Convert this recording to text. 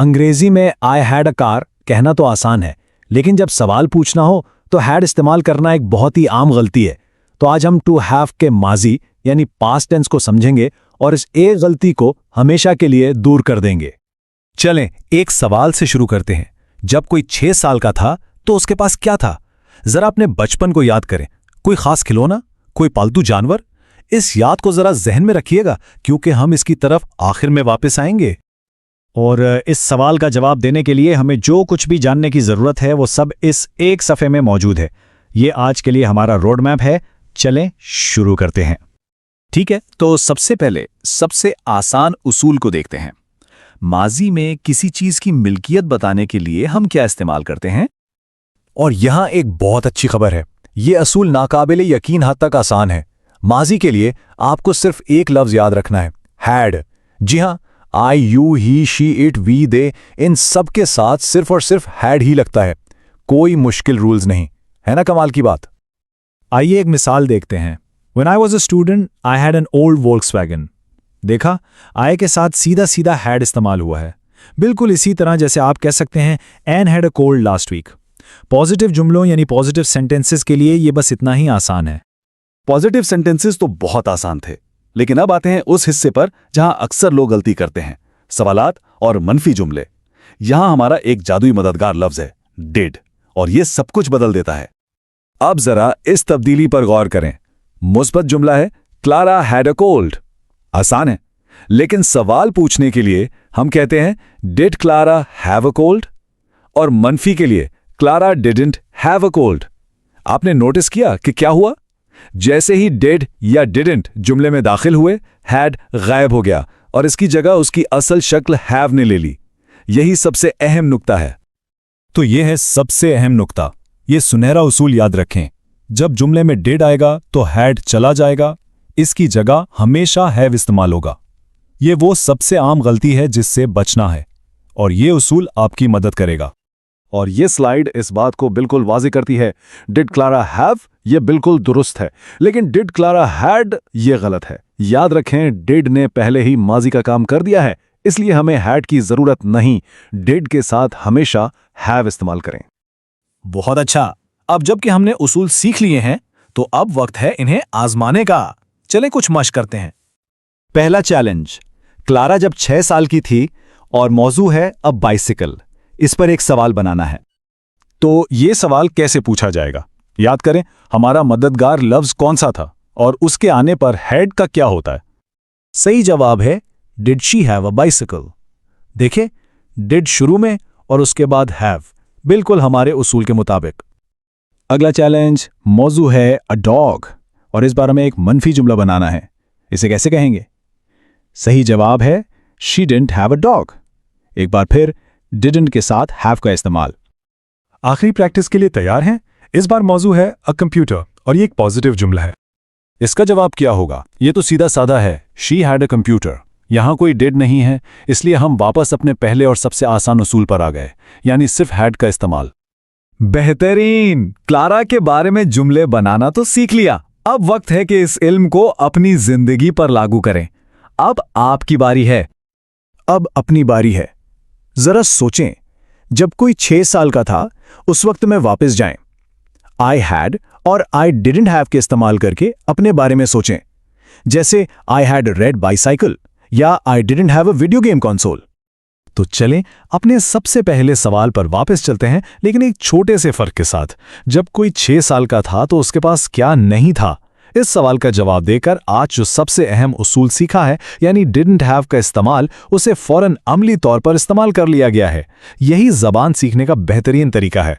अंग्रेजी में I had a car कहना तो आसान है, लेकिन जब सवाल पूछना हो तो हैड इस्तेमाल करना एक बहुत ही आम गलती है। तो आज हम टू हैव के माजी यानी पास्ट टेंस को समझेंगे और इस एक गलती को हमेशा के लिए दूर कर देंगे। चलें एक सवाल से शुरू करते हैं। जब कोई 6 साल का था तो उसके पास क्या था? जरा अपने बचपन को याद करें। कोई खास खिलौना, कोई पालतू जानवर? इस याद को जरा जहन में रखिएगा, क्योंकि हम इसकी तरफ आखिर में वापस आएंगे। और इस सवाल का जवाब देने के लिए हमें जो कुछ भी जानने की जरूरत है वो सब इस एक सफ़े में मौजूद है। ये आज के लिए हमारा रोड मैप है। चलें शुरू करते हैं। ठीक है, तो सबसे पहले सबसे आसान उसूल को देखते हैं। माजी में किसी चीज की मिल्कियत बताने के लिए हम क्या इस्तेमाल करते हैं? और यहां एक बहुत अच्छी खबर है। ये असूल नाकाबिले यकीन हद तक आसान है। माजी के लिए आपको सिर्फ एक लफ्ज याद रखना है, हैड। जी हां, I, you, he, she, it, we, they, इन सब के साथ सिर्फ और सिर्फ हैड ही लगता है। कोई मुश्किल रूल्स नहीं है ना। कमाल की बात। आइए एक मिसाल देखते हैं। When I was a student, I had an old Volkswagen. देखा, आई के साथ सीधा सीधा हैड इस्तेमाल हुआ है। बिल्कुल इसी तरह जैसे आप कह सकते हैं Anne had a cold last week। Positive जुमलों यानी पॉजिटिव सेंटेंसेस के लिए ये बस इतना ही आसान है। पॉजिटिव सेंटेंसेस तो बहुत आसान थे, लेकिन अब आते हैं उस हिस्से पर जहां अक्सर लोग गलती करते हैं, सवालात और मनफी जुमले। यहां हमारा एक जादुई मददगार लफ्ज है, डिड, और ये सब कुछ बदल देता है। अब जरा इस तब्दीली पर गौर करें। मुस्बत जुमला है, क्लारा हैड अ कोल्ड। आसान है, लेकिन सवाल पूछने के लिए हम कहते हैं did Clara have a cold, और मनफी के लिए Clara didn't have a cold. आपने नोटिस किया कि क्या हुआ? जैसे ही डिड या डिडंट जुमले में दाखिल हुए, हैड गायब हो गया और इसकी जगह उसकी असल शक्ल हैव ने ले ली। यही सबसे अहम नुक्ता है। तो ये है सबसे अहम नुक्ता। ये सुनहरा उसूल याद रखें। जब जुमले में डिड आएगा तो हैड चला जाएगा, इसकी जगह हमेशा हैव इस्तेमाल होगा। ये वो सबसे आम गलती है जिससे बचना है, और ये उसूल आपकी मदद करेगा। और ये स्लाइड इस बात को बिल्कुल वाज़ेह करती है। डिड क्लारा हैव ये बिल्कुल दुरुस्त है, लेकिन डिड क्लारा हैड ये गलत है। याद रखें, डिड ने पहले ही माजी का काम कर दिया है, इसलिए हमें हैड की जरूरत नहीं। डिड के साथ हमेशा हैव इस्तेमाल करें। बहुत अच्छा। अब जबकि हमने उसूल सीख लिए हैं, तो अब वक्त है इन्हें आजमाने का। चलें कुछ मशक करते हैं। पहला चैलेंज। क्लारा जब 6 साल की थी और मौजू है अब बाइसिकल। इस पर एक सवाल बनाना है। तो ये सवाल कैसे पूछा जाएगा? याद करें, हमारा मददगार लफ्ज कौन सा था और उसके आने पर हैड का क्या होता है? सही जवाब है did she have a bicycle. देखें, डिड शुरू में और उसके बाद हैव, बिल्कुल हमारे उसूल के मुताबिक। अगला चैलेंज। मौजू है अ डॉग और इस बार हमें एक मनफी जुमला बनाना है। इसे कैसे कहेंगे? सही जवाब है she didn't have a dog. एक बार फिर डिडंट के साथ हैव का इस्तेमाल। आखिरी प्रैक्टिस के लिए तैयार हैं? इस बार मौजू है अ कंप्यूटर और ये एक पॉजिटिव जुमला है। इसका जवाब क्या होगा? ये तो सीधा साधा है, शी हैड अ कंप्यूटर। यहां कोई डिड नहीं है, इसलिए हम वापस अपने पहले और सबसे आसान उसूल पर आ गए, यानी सिर्फ हैड का इस्तेमाल। बेहतरीन। क्लारा के बारे में जुमले बनाना तो सीख लिया। अब वक्त है कि इस इल्म को अपनी जिंदगी पर लागू करें। अब आपकी बारी है। अब अपनी बारी है। जरा सोचें, जब कोई 6 साल का था उस वक्त में वापस जाएं। आई हैड और आई डिडंट हैव के इस्तेमाल करके अपने बारे में सोचें। जैसे आई हैड रेड बाइसाइकिल या I didn't have a video game console. तो चलें अपने सबसे पहले सवाल पर वापस चलते हैं, लेकिन एक छोटे से फर्क के साथ। जब कोई 6 साल का था तो उसके पास क्या नहीं था? इस सवाल का जवाब देकर आज जो सबसे अहम उसूल सीखा है, यानी डिडंट हैव का इस्तेमाल, उसे फौरन अमली तौर पर इस्तेमाल कर लिया गया है। यही जबान सीखने का बेहतरीन तरीका है।